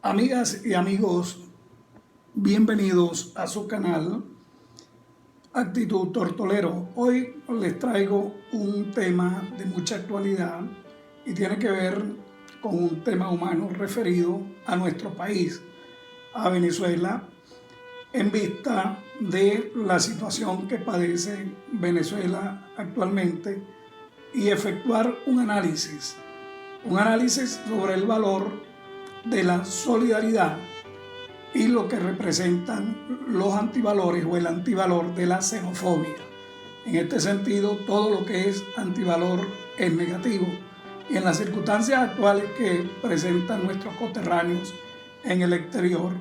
Amigas y amigos, bienvenidos a su canal Actitud Tortolero. Hoy les traigo un tema de mucha actualidad y tiene que ver con un tema humano referido a nuestro país, a Venezuela, en vista de la situación que padece Venezuela actualmente y efectuar un análisis sobre el valor de la solidaridad y lo que representan los antivalores o el antivalor de la xenofobia. En este sentido, todo lo que es antivalor es negativo. Y en las circunstancias actuales que presentan nuestros coterráneos en el exterior,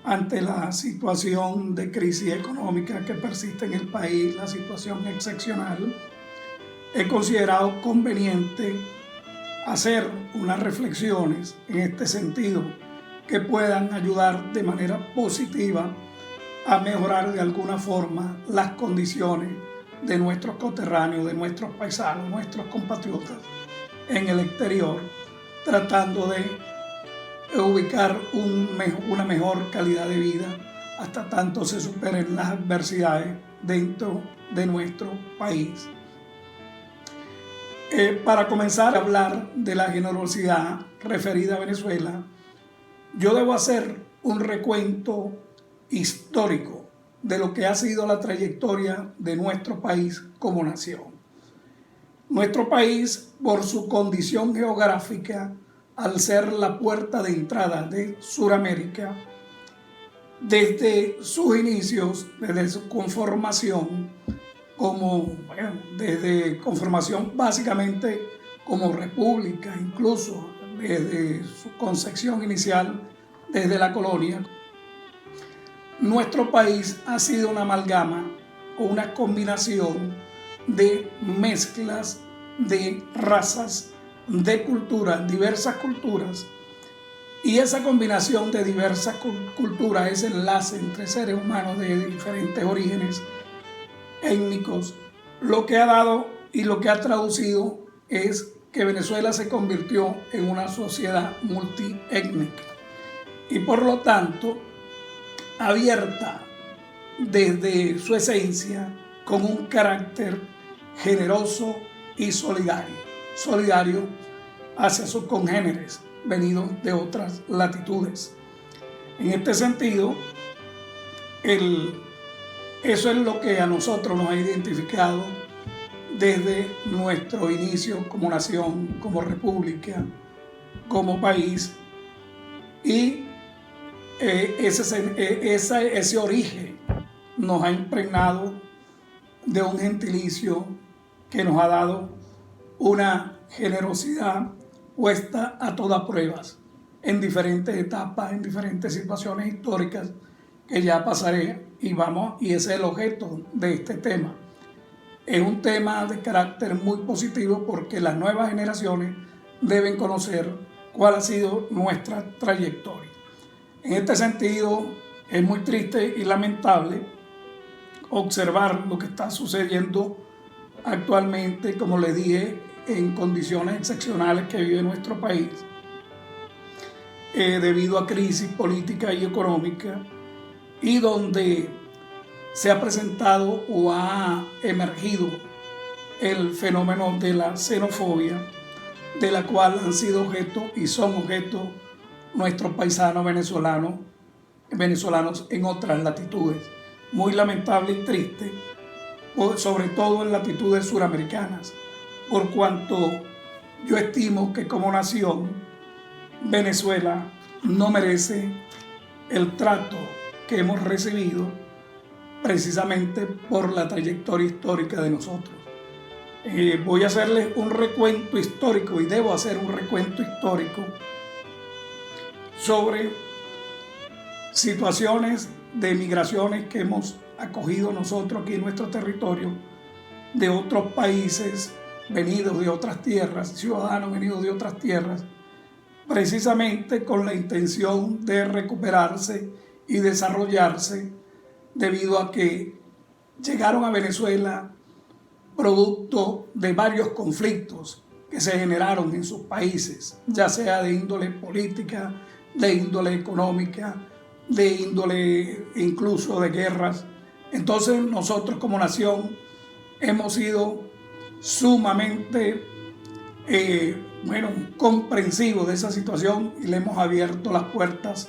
ante la situación de crisis económica que persiste en el país, la situación excepcional, he considerado conveniente hacer unas reflexiones en este sentido que puedan ayudar de manera positiva a mejorar de alguna forma las condiciones de nuestros coterráneos, de nuestros paisanos, nuestros compatriotas en el exterior, tratando de ubicar una mejor calidad de vida hasta tanto se superen las adversidades dentro de nuestro país. Para comenzar a hablar de la generosidad referida a Venezuela, yo debo hacer un recuento histórico de lo que ha sido la trayectoria de nuestro país como nación. Nuestro país, por su condición geográfica, al ser la puerta de entrada de Sudamérica, desde sus inicios, desde su conformación, desde conformación básicamente como república, incluso desde su concepción inicial, desde la colonia, nuestro país ha sido una amalgama o una combinación de mezclas de razas, de culturas, diversas culturas, y esa combinación de diversas culturas, ese enlace entre seres humanos de diferentes orígenes étnicos, lo que ha dado y lo que ha traducido es que Venezuela se convirtió en una sociedad multiétnica y por lo tanto abierta desde su esencia con un carácter generoso y solidario hacia sus congéneres venidos de otras latitudes. En este sentido, eso es lo que a nosotros nos ha identificado desde nuestro inicio como nación, como república, como país, y ese origen nos ha impregnado de un gentilicio que nos ha dado una generosidad puesta a todas pruebas en diferentes etapas, en diferentes situaciones históricas que ya pasaré y ese es el objeto de este tema. Es un tema de carácter muy positivo porque las nuevas generaciones deben conocer cuál ha sido nuestra trayectoria. En este sentido, es muy triste y lamentable observar lo que está sucediendo actualmente, como les dije, en condiciones excepcionales que vive nuestro país, debido a crisis política y económica, y donde se ha presentado o ha emergido el fenómeno de la xenofobia, de la cual han sido objeto y son objeto nuestros paisanos venezolanos en otras latitudes. Muy lamentable y triste, sobre todo en latitudes suramericanas, por cuanto yo estimo que como nación Venezuela no merece el trato que hemos recibido precisamente por la trayectoria histórica de nosotros. Voy a hacerles un recuento histórico y debo hacer un recuento histórico sobre situaciones de migraciones que hemos acogido nosotros aquí en nuestro territorio de otros países venidos de otras tierras, ciudadanos venidos de otras tierras, precisamente con la intención de recuperarse y desarrollarse debido a que llegaron a Venezuela producto de varios conflictos que se generaron en sus países, ya sea de índole política, de índole económica, de índole incluso de guerras. Entonces nosotros como nación hemos sido sumamente comprensivos de esa situación y le hemos abierto las puertas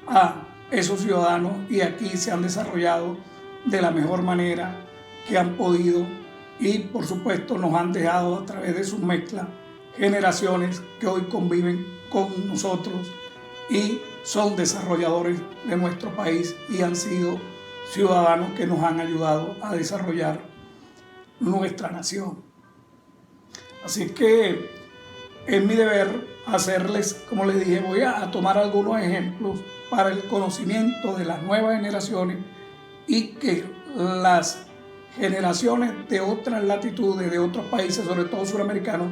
a esos ciudadanos y aquí se han desarrollado de la mejor manera que han podido y por supuesto nos han dejado a través de sus mezclas generaciones que hoy conviven con nosotros y son desarrolladores de nuestro país y han sido ciudadanos que nos han ayudado a desarrollar nuestra nación. Así que es mi deber hacerles, como les dije, voy a tomar algunos ejemplos para el conocimiento de las nuevas generaciones y que las generaciones de otras latitudes, de otros países, sobre todo suramericanos,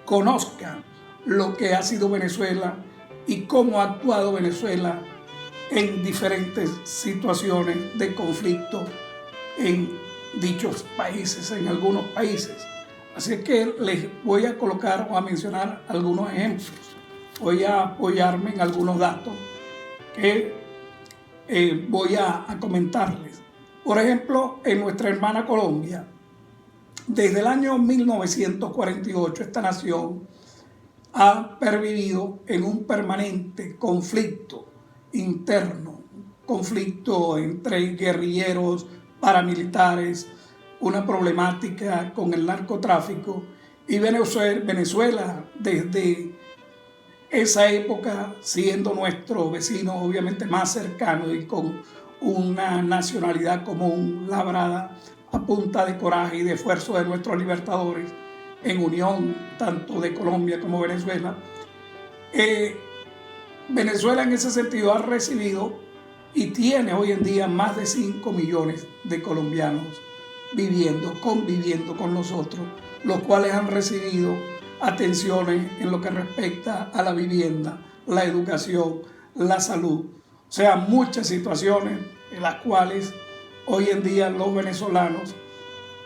conozcan lo que ha sido Venezuela y cómo ha actuado Venezuela en diferentes situaciones de conflicto en dichos países, en algunos países. Así que les voy a colocar o a mencionar algunos ejemplos. Voy a apoyarme en algunos datos que voy a comentarles. Por ejemplo, en nuestra hermana Colombia, desde el año 1948 esta nación ha pervivido en un permanente conflicto interno, conflicto entre guerrilleros, paramilitares, una problemática con el narcotráfico y Venezuela desde esa época siendo nuestro vecino obviamente más cercano y con una nacionalidad común labrada a punta de coraje y de esfuerzo de nuestros libertadores en unión tanto de Colombia como Venezuela. Venezuela en ese sentido ha recibido y tiene hoy en día más de 5 millones de colombianos conviviendo con nosotros, los cuales han recibido atenciones en lo que respecta a la vivienda, la educación, la salud. O sea, muchas situaciones en las cuales hoy en día los venezolanos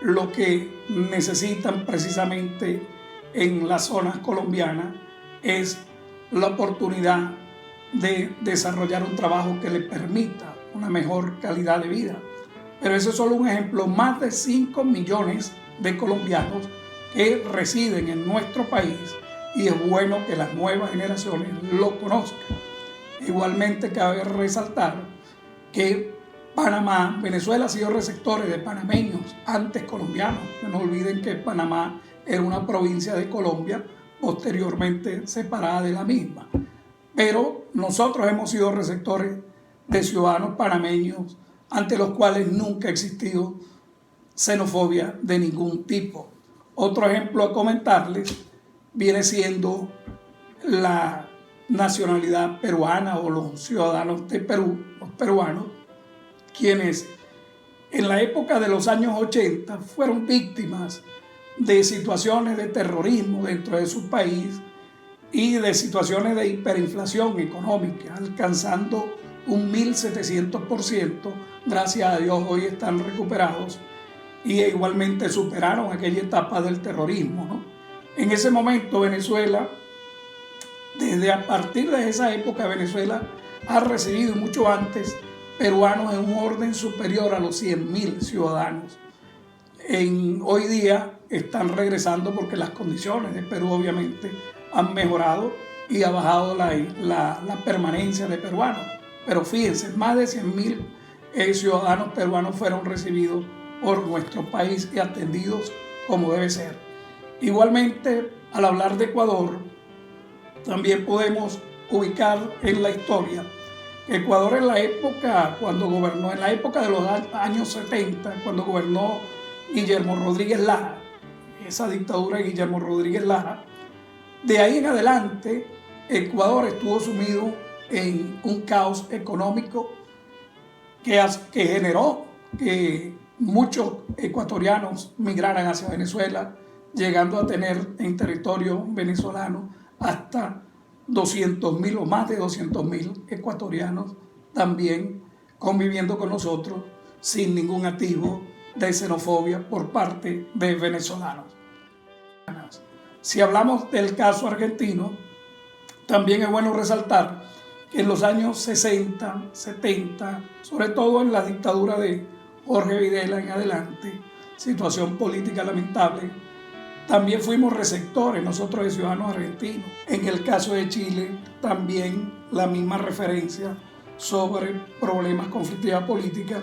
lo que necesitan precisamente en las zonas colombianas es la oportunidad de desarrollar un trabajo que les permita una mejor calidad de vida. Pero eso es solo un ejemplo, más de 5 millones de colombianos que residen en nuestro país y es bueno que las nuevas generaciones lo conozcan. Igualmente cabe resaltar que Venezuela ha sido receptores de panameños antes colombianos. No olviden que Panamá era una provincia de Colombia, posteriormente separada de la misma. Pero nosotros hemos sido receptores de ciudadanos panameños ante los cuales nunca ha existido xenofobia de ningún tipo. Otro ejemplo a comentarles viene siendo la nacionalidad peruana o los ciudadanos de Perú, los peruanos, quienes en la época de los años 80 fueron víctimas de situaciones de terrorismo dentro de su país y de situaciones de hiperinflación económica, alcanzando un 1700%. Gracias a Dios hoy están recuperados y igualmente superaron aquella etapa del terrorismo, ¿no? En ese momento Venezuela, desde a partir de esa época Venezuela ha recibido mucho antes peruanos en un orden superior a los 100.000 ciudadanos. Hoy día están regresando porque las condiciones de Perú obviamente han mejorado y ha bajado la permanencia de peruanos. Pero fíjense, más de 100.000 ciudadanos peruanos fueron recibidos por nuestro país y atendidos como debe ser. Igualmente, al hablar de Ecuador, también podemos ubicar en la historia que Ecuador en la época de los años 70, cuando gobernó Guillermo Rodríguez Lara, esa dictadura de Guillermo Rodríguez Lara, de ahí en adelante Ecuador estuvo sumido en un caos económico que generó que muchos ecuatorianos migraran hacia Venezuela, llegando a tener en territorio venezolano hasta 200.000 o más de 200.000 ecuatorianos también conviviendo con nosotros sin ningún atisbo de xenofobia por parte de venezolanos. Si hablamos del caso argentino, también es bueno resaltar que en los años 60, 70, sobre todo en la dictadura de Jorge Videla en adelante, situación política lamentable, también fuimos receptores nosotros de ciudadanos argentinos. En el caso de Chile, también la misma referencia sobre problemas, conflictividad política.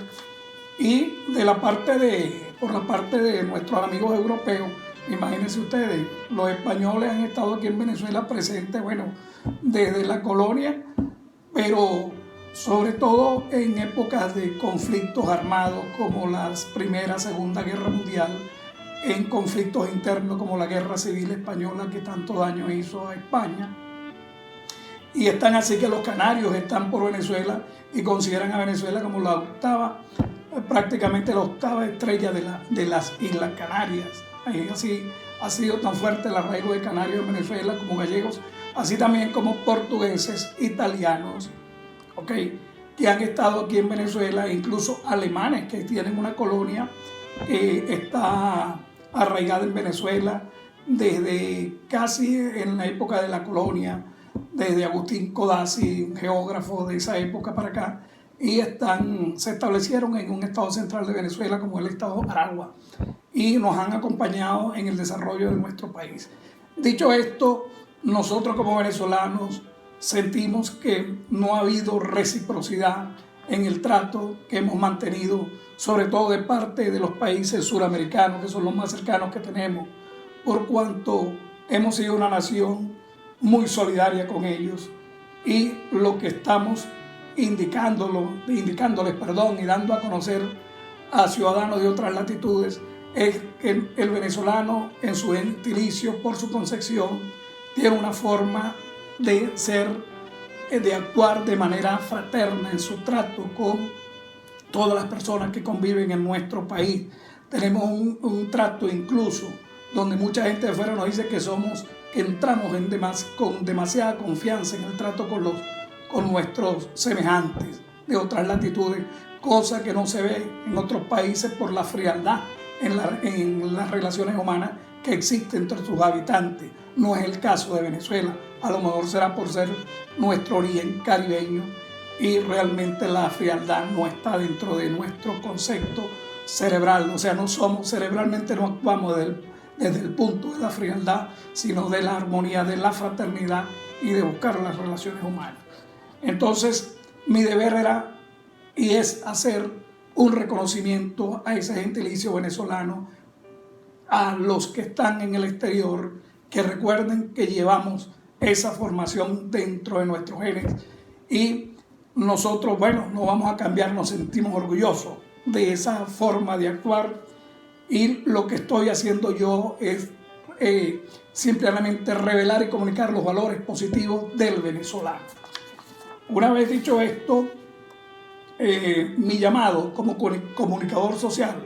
Y por la parte de nuestros amigos europeos, imagínense ustedes, los españoles han estado aquí en Venezuela presentes, bueno, desde la colonia, pero sobre todo en épocas de conflictos armados como la Primera, Segunda Guerra Mundial, en conflictos internos como la Guerra Civil Española que tanto daño hizo a España. Y están así que los canarios están por Venezuela y consideran a Venezuela como prácticamente la octava estrella de las Islas Canarias. Así ha sido tan fuerte el arraigo de canarios en Venezuela como gallegos, así también como portugueses, italianos, que han estado aquí en Venezuela, incluso alemanes que tienen una colonia está arraigada en Venezuela desde casi en la época de la colonia, desde Agustín Codazzi, un geógrafo de esa época para acá, y se establecieron en un estado central de Venezuela como el estado Aragua, y nos han acompañado en el desarrollo de nuestro país. Dicho esto, nosotros como venezolanos sentimos que no ha habido reciprocidad en el trato que hemos mantenido, sobre todo de parte de los países suramericanos, que son los más cercanos que tenemos, por cuanto hemos sido una nación muy solidaria con ellos, y lo que estamos indicándoles y dando a conocer a ciudadanos de otras latitudes es que el venezolano, en su gentilicio, por su concepción, tiene una forma de actuar de manera fraterna en su trato con todas las personas que conviven en nuestro país. Tenemos un trato incluso donde mucha gente de afuera nos dice que entramos con demasiada confianza en el trato con nuestros semejantes de otras latitudes, cosa que no se ve en otros países por la frialdad en las relaciones humanas que existe entre sus habitantes. No es el caso de Venezuela, a lo mejor será por ser nuestro origen caribeño y realmente la frialdad no está dentro de nuestro concepto cerebral, o sea, cerebralmente no actuamos desde el punto de la frialdad, sino de la armonía, de la fraternidad y de buscar las relaciones humanas. Entonces, mi deber era y es hacer un reconocimiento a ese gentilicio venezolano, a los que están en el exterior, que recuerden que llevamos esa formación dentro de nuestros genes y nosotros, no vamos a cambiar, nos sentimos orgullosos de esa forma de actuar, y lo que estoy haciendo yo es simplemente revelar y comunicar los valores positivos del venezolano. Una vez dicho esto, mi llamado como comunicador social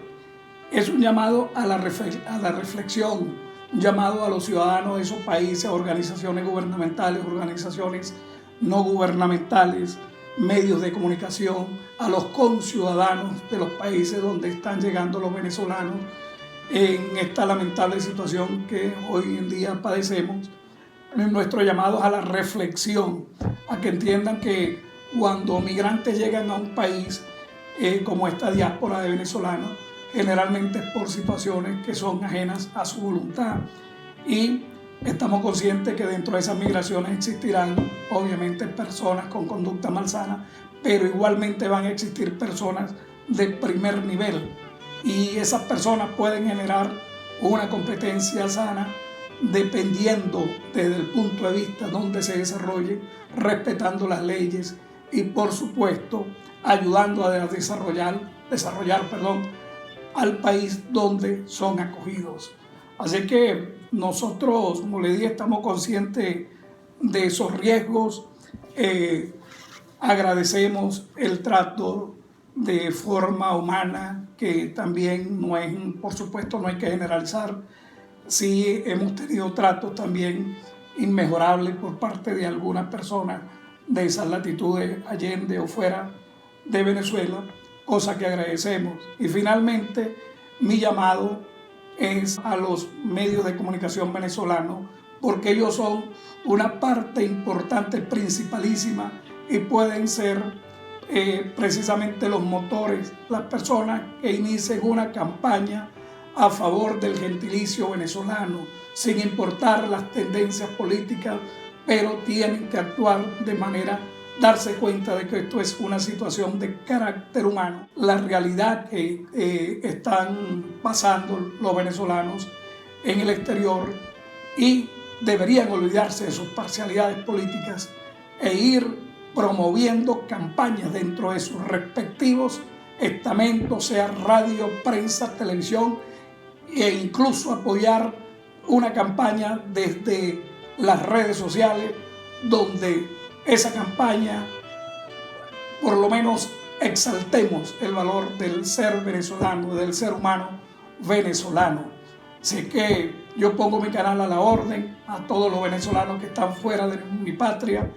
es un llamado a la reflexión, un llamado a los ciudadanos de esos países, organizaciones gubernamentales, organizaciones no gubernamentales, medios de comunicación, a los conciudadanos de los países donde están llegando los venezolanos en esta lamentable situación que hoy en día padecemos. Nuestro llamado es a la reflexión, a que entiendan que cuando migrantes llegan a un país como esta diáspora de venezolanos, generalmente es por situaciones que son ajenas a su voluntad, y estamos conscientes que dentro de esas migraciones existirán obviamente personas con conducta malsana, pero igualmente van a existir personas de primer nivel, y esas personas pueden generar una competencia sana dependiendo desde el punto de vista donde se desarrolle, respetando las leyes y por supuesto ayudando a desarrollar al país donde son acogidos. Así que nosotros, como le dije, estamos conscientes de esos riesgos. Agradecemos el trato de forma humana, que también no es, por supuesto, no hay que generalizar. Sí hemos tenido tratos también inmejorables por parte de algunas personas de esas latitudes, allende o fuera de Venezuela, cosa que agradecemos. Y finalmente, mi llamado es a los medios de comunicación venezolanos, porque ellos son una parte importante, principalísima y pueden ser precisamente los motores, las personas que inicien una campaña a favor del gentilicio venezolano, sin importar las tendencias políticas, pero tienen que actuar de manera, darse cuenta de que esto es una situación de carácter humano, la realidad que están pasando los venezolanos en el exterior, y deberían olvidarse de sus parcialidades políticas e ir promoviendo campañas dentro de sus respectivos estamentos, sea radio, prensa, televisión, e incluso apoyar una campaña desde las redes sociales, donde esa campaña por lo menos exaltemos el valor del ser venezolano, del ser humano venezolano. Así que yo pongo mi canal a la orden a todos los venezolanos que están fuera de mi patria,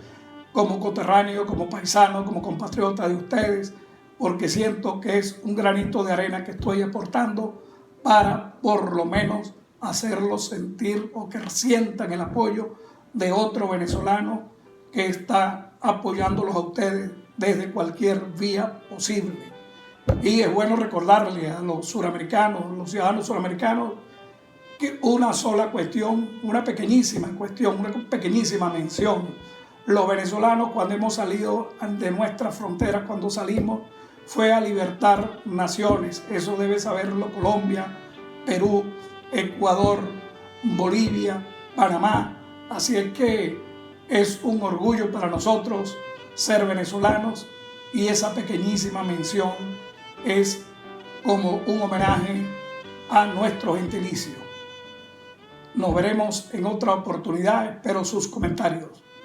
como coterráneo, como paisano, como compatriota de ustedes, porque siento que es un granito de arena que estoy aportando para por lo menos hacerlos sentir o que sientan el apoyo de otro venezolano que está apoyándolos a ustedes desde cualquier vía posible. Y es bueno recordarle a los suramericanos, los ciudadanos suramericanos, que una sola cuestión, una pequeñísima mención. Los venezolanos, cuando hemos salido de nuestras fronteras, cuando salimos, fue a libertar naciones. Eso debe saberlo Colombia, Perú, Ecuador, Bolivia, Panamá. Así es que es un orgullo para nosotros ser venezolanos, y esa pequeñísima mención es como un homenaje a nuestro gentilicio. Nos veremos en otra oportunidad. Espero sus comentarios.